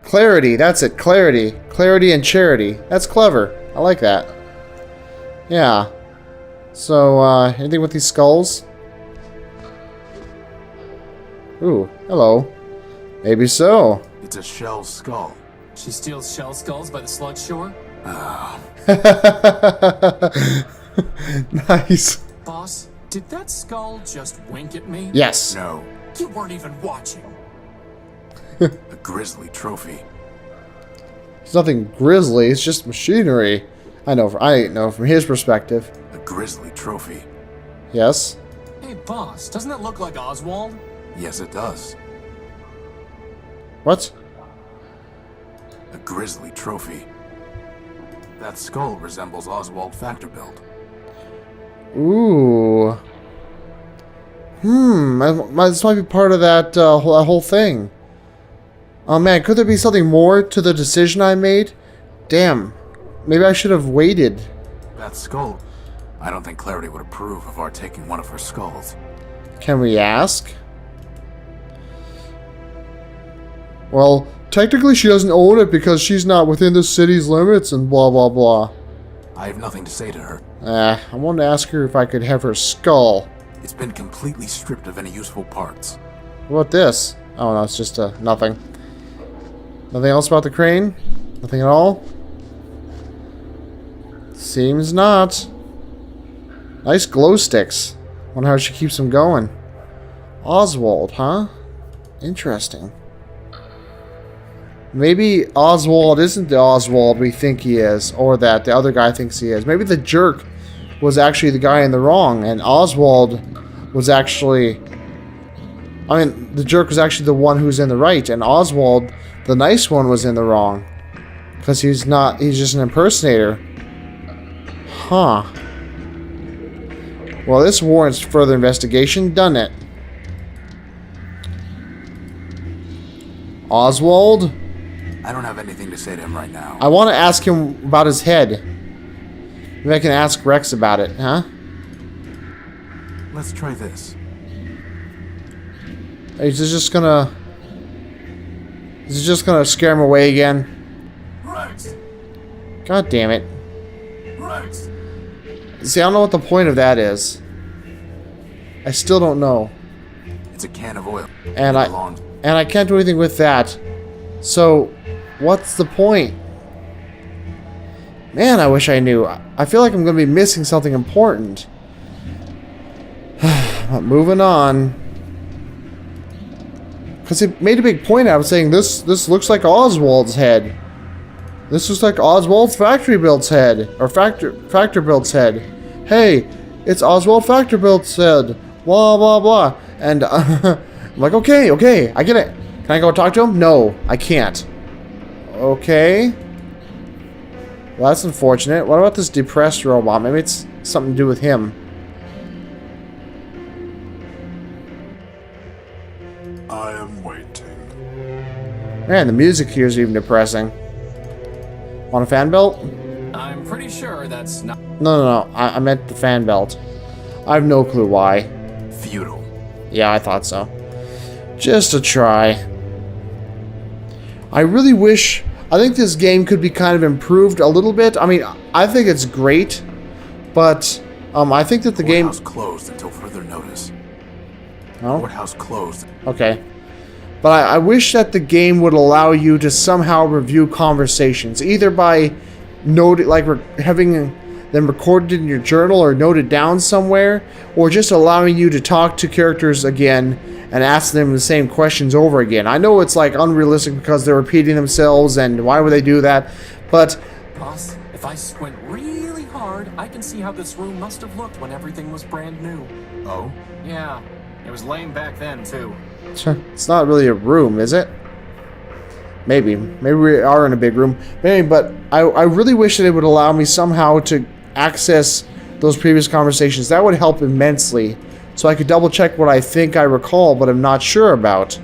Clarity, that's it. Clarity. Clarity and charity. That's clever. I like that. Yeah. So, anything with these skulls? Ooh, hello. Maybe so. It's a shell skull. She steals shell skulls by the sludge shore? Nice. Boss, did that skull just wink at me? Yes. No, You weren't even watching. a grizzly trophy. It's nothing grisly, it's just machinery. I know from his perspective. A grizzly trophy. Yes. Hey, boss, doesn't that look like Oswald? Yes, it does. What? A grizzly trophy. That skull resembles Oswald Factorbuild. Ooh. This might be part of that whole thing. Oh man, could there be something more to the decision I made? Damn. Maybe I should have waited. That skull. I don't think Clarity would approve of our taking one of her skulls. Can we ask? Well, technically she doesn't own it because she's not within the city's limits and blah blah blah. I have nothing to say to her. I wanted to ask her if I could have her skull. It's been completely stripped of any useful parts. What about this? Oh no, it's just nothing. Nothing else about the crane? Nothing at all? Seems not. Nice glow sticks. Wonder how she keeps them going. Oswald, huh? Interesting. Maybe Oswald isn't the Oswald we think he is, or that the other guy thinks he is. Maybe the jerk was actually the guy in the wrong, and Oswald was actually... I mean, the jerk was actually the one who's in the right, and Oswald, the nice one, was in the wrong. Because he's just an impersonator. Huh. Well, this warrants further investigation, doesn't it? Oswald? I don't have anything to say to him right now. I want to ask him about his head. Maybe I can ask Rex about it, huh? Let's try this. Is it just gonna scare him away again? Rex! God damn it. Rex! See, I don't know what the point of that is. I still don't know. It's a can of oil. And I can't do anything with that. So, what's the point? Man, I wish I knew. I feel like I'm going to be missing something important. But moving on. Because he made a big point out of saying this looks like Oswald's head. This looks like Oswald Factorbuild's head. Or Factorbuild's head. Hey, it's Oswald Factorbuild's head. Blah, blah, blah. And I'm like, okay, I get it. Can I go talk to him? No, I can't. Okay. Well, that's unfortunate. What about this depressed robot? Maybe it's something to do with him. I am waiting. Man, the music here is even depressing. Want a fan belt? I'm pretty sure that's not... No. I meant the fan belt. I have no clue why. Feudal. Yeah, I thought so. Just a try. I really wish... I think this game could be kind of improved a little bit. I mean, I think it's great, but I think that the game... Courthouse closed until further notice. Oh? Courthouse closed. Okay. But I wish that the game would allow you to somehow review conversations, either by having them recorded in your journal or noted down somewhere, or just allowing you to talk to characters again and ask them the same questions over again. I know it's like unrealistic because they're repeating themselves, and why would they do that? But Boss, if I squint really hard, I can see how this room must have looked when everything was brand new. Oh? Yeah, it was lame back then, too. it's not really a room, is it? Maybe we are in a big room. Maybe, but I really wish that it would allow me somehow to access those previous conversations. That would help immensely. So I could double check what I think I recall, but I'm not sure about.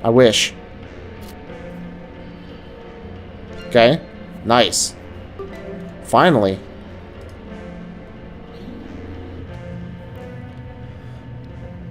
I wish. Okay. Nice. Finally.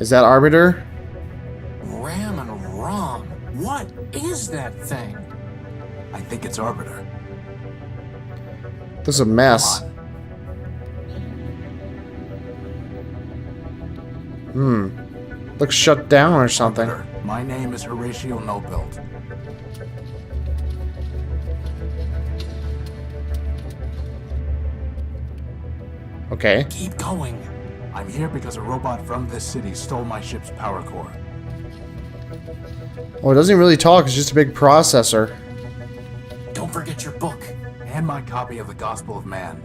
Is that Arbiter? Ram and Rom. bomb. What is that thing? I think it's Arbiter. This is a mess. Looks shut down or something. Arbiter. My name is Horatio Nobilt. Okay. Keep going. I'm here because a robot from this city stole my ship's power core. Oh, it doesn't really talk. It's just a big processor. Don't forget your book. And my copy of the Gospel of Man.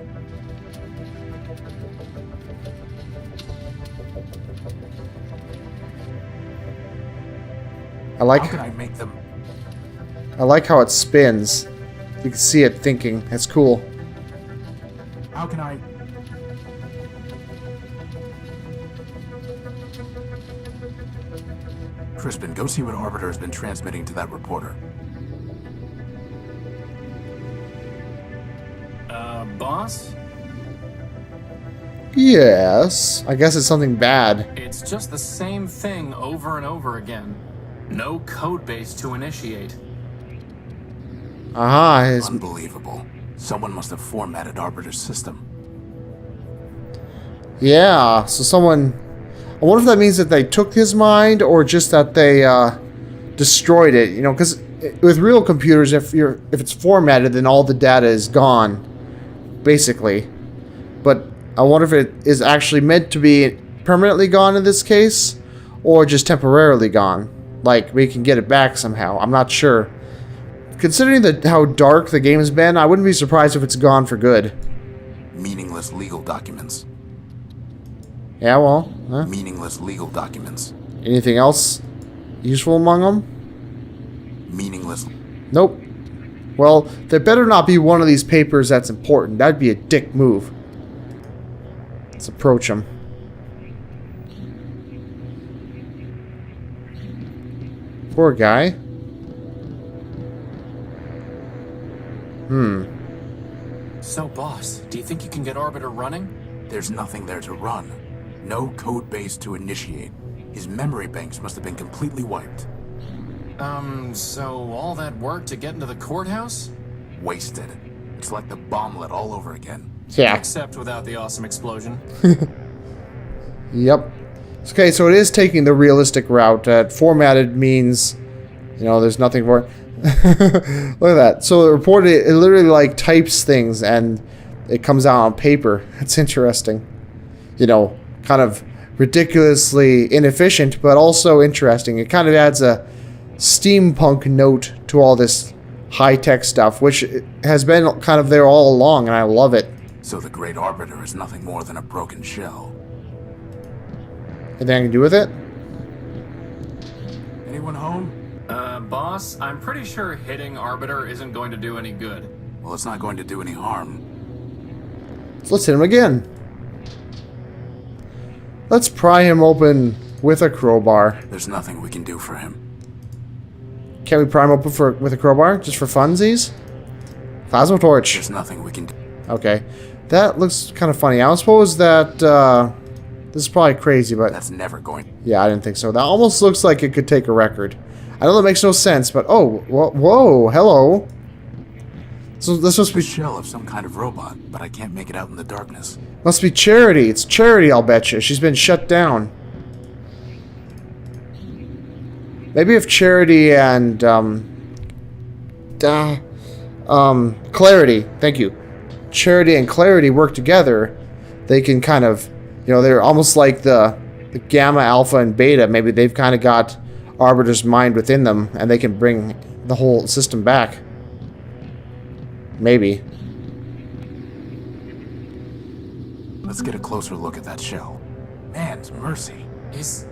How can I make them? I like how it spins. You can see it thinking. It's cool. How can I? Crispin, go see what Arbiter has been transmitting to that reporter. Boss? Yes. I guess it's something bad. It's just the same thing over and over again. No code base to initiate. Aha. Unbelievable. Someone must have formatted Arbiter's system. Yeah. So someone... I wonder if that means that they took his mind or just that they destroyed it. You know, because with real computers, if it's formatted, then all the data is gone, basically. But I wonder if it is actually meant to be permanently gone in this case, or just temporarily gone. Like we can get it back somehow. I'm not sure. Considering how dark the game has been, I wouldn't be surprised if it's gone for good. Meaningless legal documents. Yeah, well, huh? Meaningless legal documents. Anything else useful among them? Meaningless. Nope. Well, there better not be one of these papers that's important. That'd be a dick move. Let's approach him. Poor guy. So, boss, do you think you can get Arbiter running? There's nothing there to run. No code base to initiate. His memory banks must have been completely wiped. So all that work to get into the courthouse? Wasted. It's like the bomblet all over again. Yeah. Except without the awesome explosion. Yep. Okay, so it is taking the realistic route. Formatted means, you know, there's nothing for it. Look at that. So the report, it literally like types things and it comes out on paper. That's interesting. You know, kind of ridiculously inefficient, but also interesting. It kind of adds a steampunk note to all this high-tech stuff, which has been kind of there all along, and I love it. So the Great Arbiter is nothing more than a broken shell. Anything I can do with it? Anyone home? Boss, I'm pretty sure hitting Arbiter isn't going to do any good. Well, it's not going to do any harm. So let's hit him again. Let's pry him open with a crowbar. There's nothing we can do for him. Can we pry him open with a crowbar? Just for funsies? Plasma torch. There's nothing we can do. Okay. That looks kind of funny. I suppose that, this is probably crazy, but... That's never going. Yeah, I didn't think so. That almost looks like it could take a record. I know that makes no sense, but... Oh, whoa, hello. So this must It's a be... shell of some kind of robot, but I can't make it out in the darkness. Must be Charity. It's Charity, I'll bet you. She's been shut down. Maybe if Charity and, Clarity, thank you. Charity and Clarity work together, they can kind of, you know, they're almost like the Gamma, Alpha, and Beta. Maybe they've kind of got Arbiter's mind within them, and they can bring the whole system back. Maybe. Let's get a closer look at that shell. Man's mercy. Is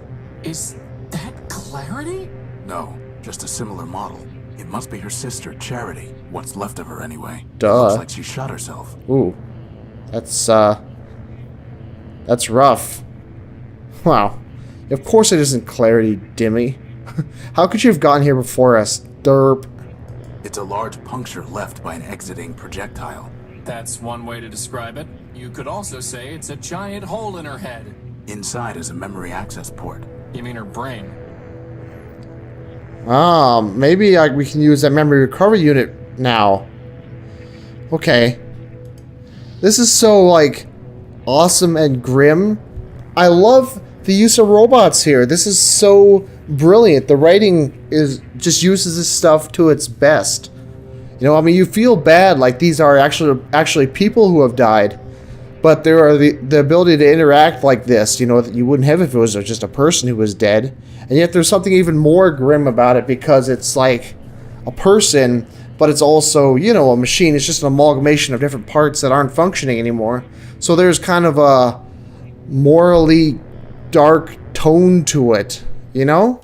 that Clarity? No, just a similar model. It must be her sister, Charity. What's left of her, anyway. Duh. Looks like she shot herself. Ooh. That's rough. Wow. Of course it isn't Clarity, Dimmy. How could you have gotten here before us? Derp. It's a large puncture left by an exiting projectile. That's one way to describe it. You could also say it's a giant hole in her head. Inside is a memory access port. You mean her brain? Maybe we can use that memory recovery unit now. Okay. This is so, like, awesome and grim. I love the use of robots here. This is so brilliant. The writing just uses this stuff to its best. You know, I mean, you feel bad like these are actually people who have died. But there are the ability to interact like this, you know, that you wouldn't have if it was just a person who was dead. And yet there's something even more grim about it because it's like a person, but it's also, you know, a machine. It's just an amalgamation of different parts that aren't functioning anymore. So there's kind of a morally dark tone to it, you know?